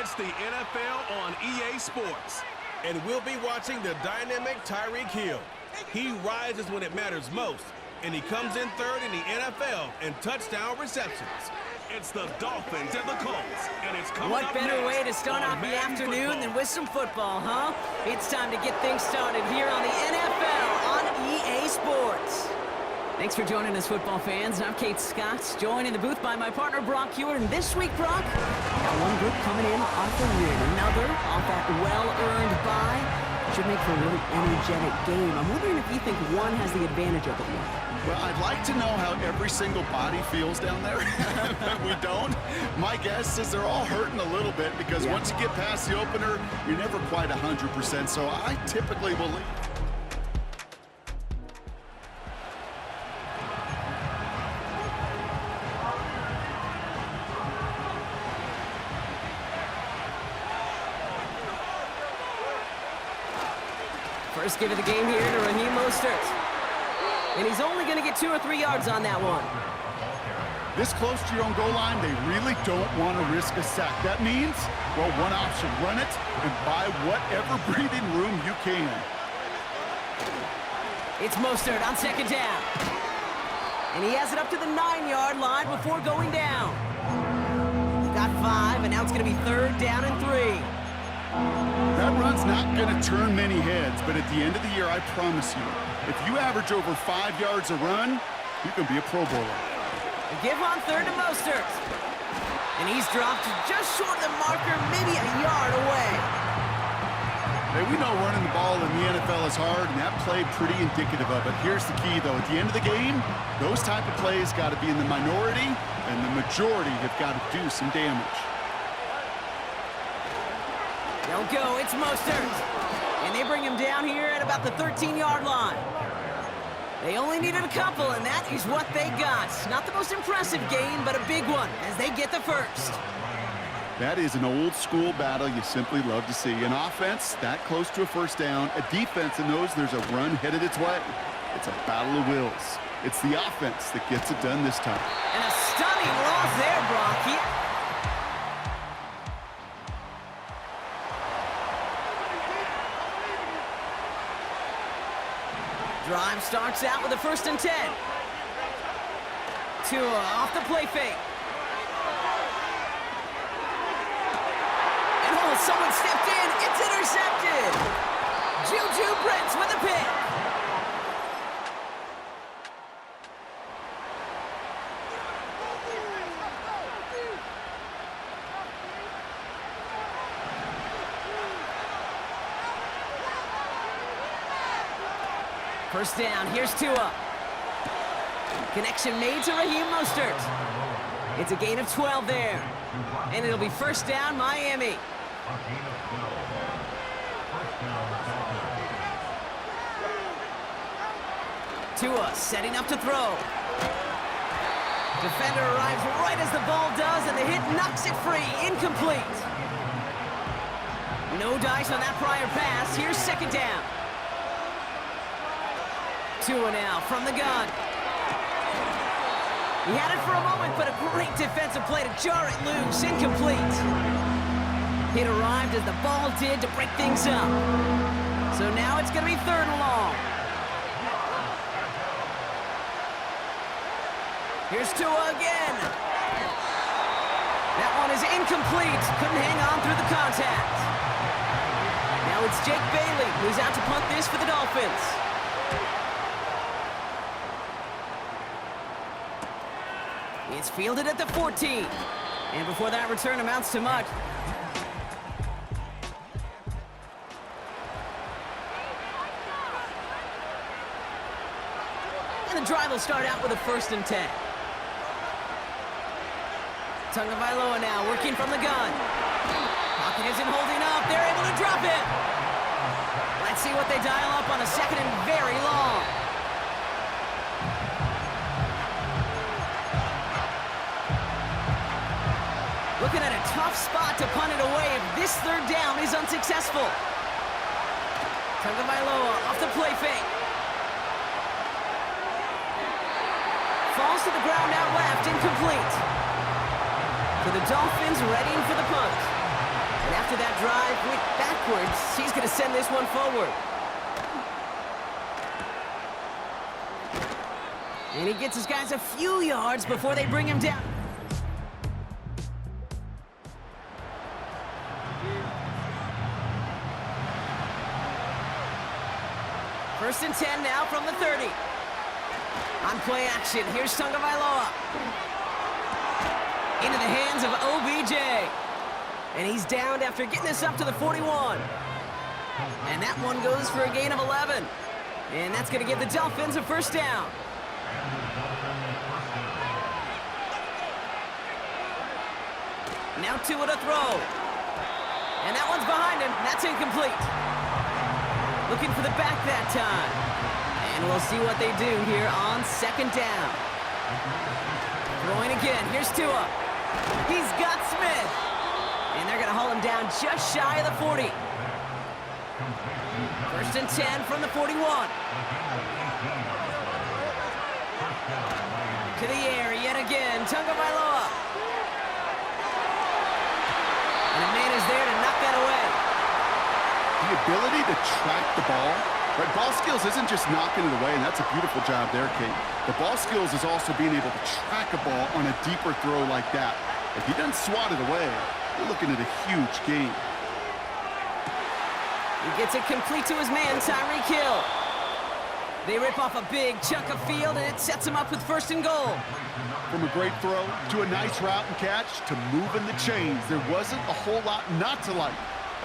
It's the NFL on EA Sports. And we'll be watching the dynamic Tyreek Hill. He rises when it matters most, and he comes in third in the NFL in touchdown receptions. It's the Dolphins and the Colts, and it's coming What up better next way to start on off the Madden afternoon football. than with some football, huh? It's time to get things started here on the NFL on EA Sports. Thanks for joining us, football fans. I'm Kate Scott, joined in the booth by my partner, Brock Hewitt. And this week, Brock, got one group coming in off the win, another off that well-earned bye. Should make for a really energetic game. I'm wondering if you think one has the advantage over the other. Well, I'd like to know how every single body feels down there. We don't. My guess is they're all hurting a little bit because once you get past the opener, you're never quite 100%. So I typically will leave. First give of the game here to Raheem Mostert. And he's only going to get 2 or 3 yards on that one. This close to your own goal line, they really don't want to risk a sack. That means, well, one option, run it and buy whatever breathing room you can. It's Mostert on second down. And he has it up to the 9-yard line before going down. He got 5, and now it's going to be 3rd down and 3. That run's not going to turn many heads, but at the end of the year, I promise you, if you average over 5 yards a run, you can be a Pro Bowler. A give on 3rd to Mostert. And he's dropped just short of the marker, maybe a yard away. Hey, we know running the ball in the NFL is hard, and that play pretty indicative of it. Here's the key, though. At the end of the game, those type of plays got to be in the minority, and the majority have got to do some damage. They'll go, it's Mostert. And they bring him down here at about the 13-yard line. They only needed a couple, and that is what they got. Not the most impressive game, but a big one as they get the first. That is an old-school battle you simply love to see. An offense that close to a first down, a defense that knows there's a run headed its way. It's a battle of wills. It's the offense that gets it done this time. And a stunning loss there, Brock. Drive starts out with a 1st and 10. Tua off the play fake. And oh, someone stepped in. It's intercepted. Juju Brents with a pick. First down, here's Tua. Connection made to Raheem Mostert. It's a gain of 12 there. And it'll be first down, Miami. Tua setting up to throw. Defender arrives right as the ball does, and the hit knocks it free. Incomplete. No dice on that prior pass. Here's 2nd down. Tua now from the gun. He had it for a moment, but a great defensive play to jar it loose. Incomplete. Hit arrived as the ball did to break things up. So now it's going to be 3rd and long. Here's Tua again. That one is incomplete. Couldn't hang on through the contact. Now it's Jake Bailey who's out to punt this for the Dolphins. It's fielded at the 14. And before that return amounts to much. And the drive will start out with a 1st and 10. Tagovailoa now working from the gun. Pocket isn't holding up. They're able to drop it. Let's see what they dial up on a 2nd and very long. Looking at a tough spot to punt it away if this 3rd down is unsuccessful. Tagovailoa off the play fake. Falls to the ground out left, incomplete. So the Dolphins readying for the punt. And after that drive went backwards, he's going to send this one forward. And he gets his guys a few yards before they bring him down. First and 10 now from the 30. On play action, here's Tagovailoa. Into the hands of OBJ. And he's downed after getting this up to the 41. And that one goes for a gain of 11. And that's going to give the Dolphins a first down. Now two at a throw. And that one's behind him. That's incomplete. Looking for the back that time. And we'll see what they do here on second down. Throwing again. Here's Tua. He's got Smith. And they're going to haul him down just shy of the 40. First and 10 from the 41. To the air yet again. Tagovailoa. And a man is there to knock that away. The ability to track the ball, right? Ball skills isn't just knocking it away, and that's a beautiful job there, Kate. The ball skills is also being able to track a ball on a deeper throw like that. If he doesn't swat it away, you're looking at a huge gain. He gets it complete to his man, Tyreek Hill. They rip off a big chunk of field, and it sets him up with first and goal. From a great throw to a nice route and catch to moving the chains, there wasn't a whole lot not to like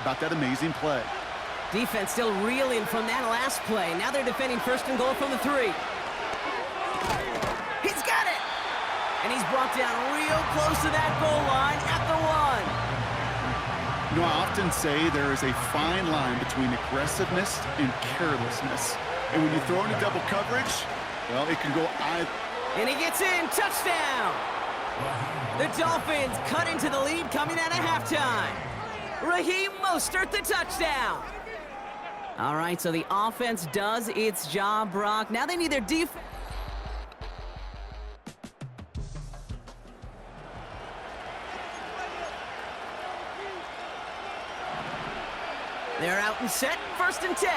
about that amazing play. Defense still reeling from that last play. Now they're defending first and goal from the 3. He's got it! And he's brought down real close to that goal line at the 1. You know, I often say there is a fine line between aggressiveness and carelessness. And when you throw into double coverage, well, it can go either. And he gets in, touchdown! The Dolphins cut into the lead coming out of halftime. Raheem Mostert, the touchdown. All right, so the offense does its job, Brock. Now they need their defense. They're out and set, first and 10.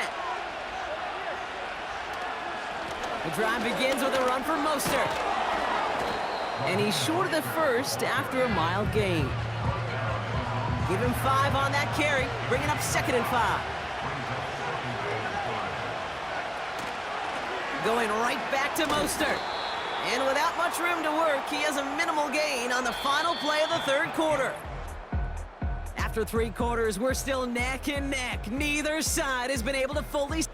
The drive begins with a run for Mostert. And he's short of the first after a mild gain. Give him 5 on that carry, bringing up second and 5. Going right back to Mostert. And without much room to work, he has a minimal gain on the final play of the third quarter. After 3 quarters, we're still neck and neck. Neither side has been able to fully...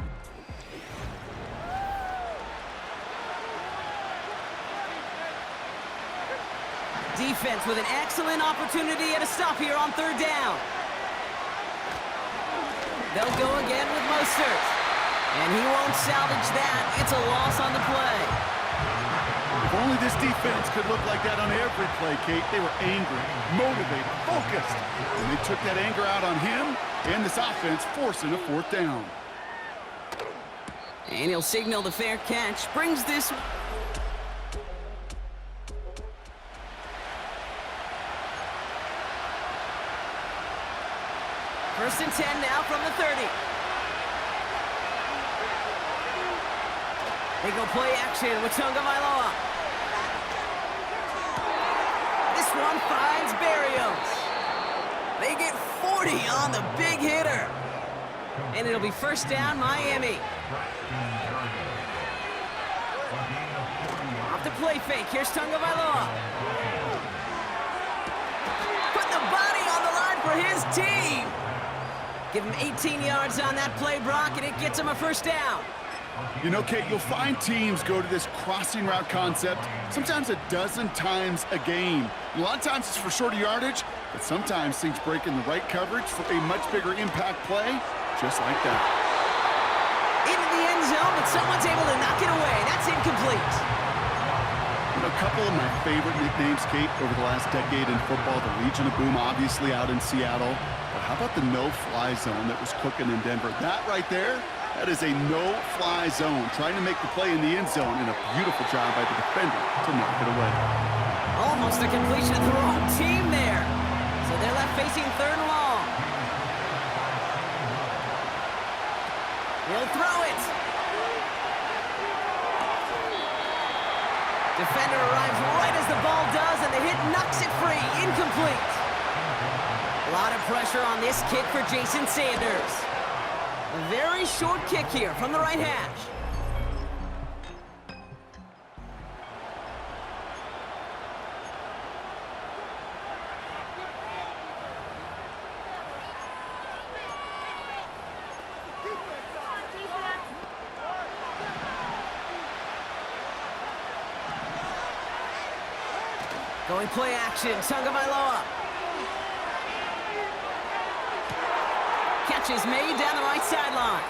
Defense with an excellent opportunity at a stop here on third down. They'll go again with Mostert. And he won't salvage that. It's a loss on the play. If only this defense could look like that on every play, Kate. They were angry, motivated, focused. And they took that anger out on him and this offense, forcing a fourth down. And he'll signal the fair catch. Brings this... First and 10 now from the 30. They go play action with Tagovailoa. This one finds Barrios. They get 40 on the big hitter. And it'll be first down, Miami. Off the play fake. Here's Tagovailoa. Putting the body on the line for his team. Give him 18 yards on that play, Brock, and it gets him a first down. You know, Kate, you'll find teams go to this crossing route concept sometimes a dozen times a game. A lot of times it's for shorter yardage, but sometimes things break in the right coverage for a much bigger impact play, just like that. Into the end zone, but someone's able to knock it away. That's incomplete. You know, a couple of my favorite nicknames, Kate, over the last decade in football, the Legion of Boom, obviously out in Seattle. But how about the no-fly zone that was cooking in Denver? That right there, that is a no-fly zone, trying to make the play in the end zone, and a beautiful job by the defender to knock it away. Almost a completion of the wrong team there. So they're left facing third and long. hit knocks it free. Incomplete. A lot of pressure on this kick for Jason Sanders. A very short kick here from the right hash. Going play action, Tagovailoa. Catch is made down the right sideline.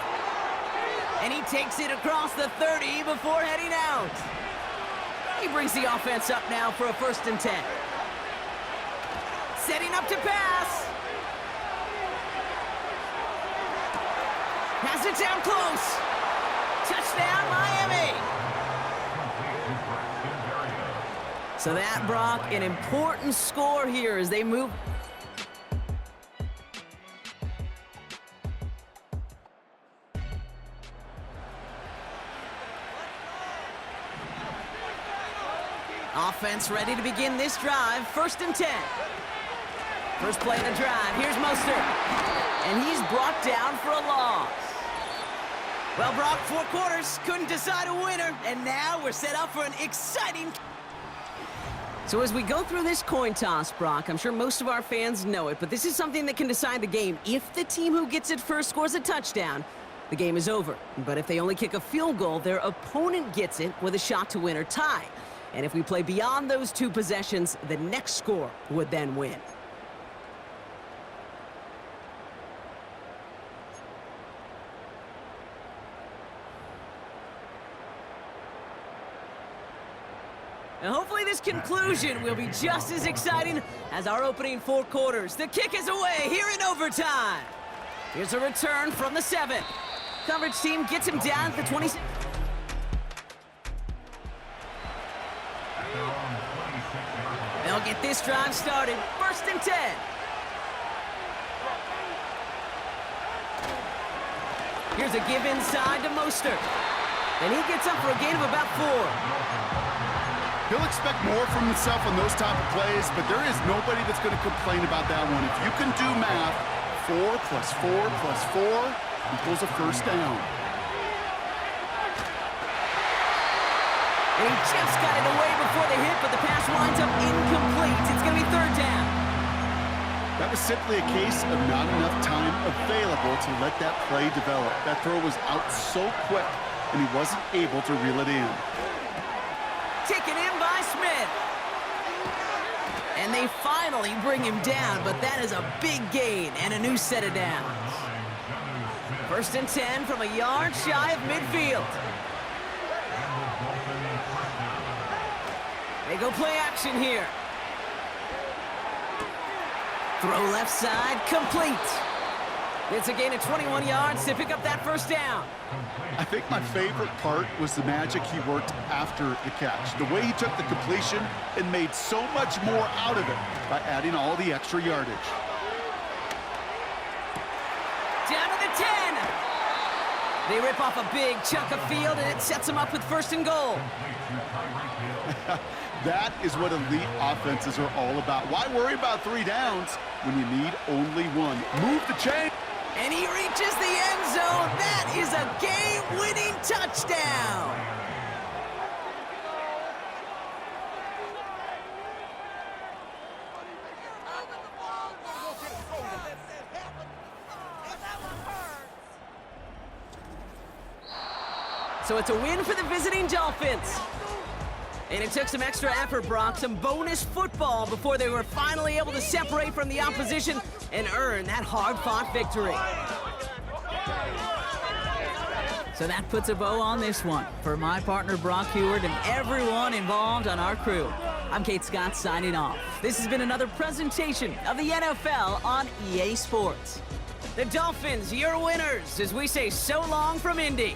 And he takes it across the 30 before heading out. He brings the offense up now for a 1st and 10. Setting up to pass. Has it down close. Touchdown, Miami. So that, Brock, an important score here as they move. Offense ready to begin this drive. 1st and 10. First play of the drive. Here's Mostert. And he's brought down for a loss. Well, Brock, 4 quarters couldn't decide a winner. And now we're set up for an exciting... So as we go through this coin toss, Brock, I'm sure most of our fans know it, but this is something that can decide the game. If the team who gets it first scores a touchdown, the game is over. But if they only kick a field goal, their opponent gets it with a shot to win or tie. And if we play beyond those 2 possessions, the next score would then win. And hopefully this conclusion will be just as exciting as our opening 4 quarters. The kick is away here in overtime. Here's a return from the 7. Coverage team gets him down at the 26. They'll get this drive started. 1st and 10. Here's a give inside to Mostert. And he gets up for a gain of about 4. He'll expect more from himself on those type of plays, but there is nobody that's going to complain about that one. If you can do math, 4 plus 4 plus 4 equals a 1st down. And he just got it away before the hit, but the pass winds up incomplete. It's going to be 3rd down. That was simply a case of not enough time available to let that play develop. That throw was out so quick, and he wasn't able to reel it in. Taken in by Smith. And they finally bring him down, but that is a big gain and a new set of downs. 1st and 10 from a yard shy of midfield. They go play action here. Throw left side, complete. It's a gain of 21 yards to pick up that 1st down. I think my favorite part was the magic he worked after the catch. The way he took the completion and made so much more out of it by adding all the extra yardage. Down to the 10. They rip off a big chunk of field, and it sets them up with 1st and goal. That is what elite offenses are all about. Why worry about 3 downs when you need only 1? Move the chain. And he reaches the end zone. That is a game-winning touchdown. So it's a win for the visiting Dolphins. And it took some extra effort, Brock, some bonus football before they were finally able to separate from the opposition and earn that hard-fought victory. So that puts a bow on this one. For my partner, Brock Heward, and everyone involved on our crew, I'm Kate Scott signing off. This has been another presentation of the NFL on EA Sports. The Dolphins, your winners, as we say so long from Indy.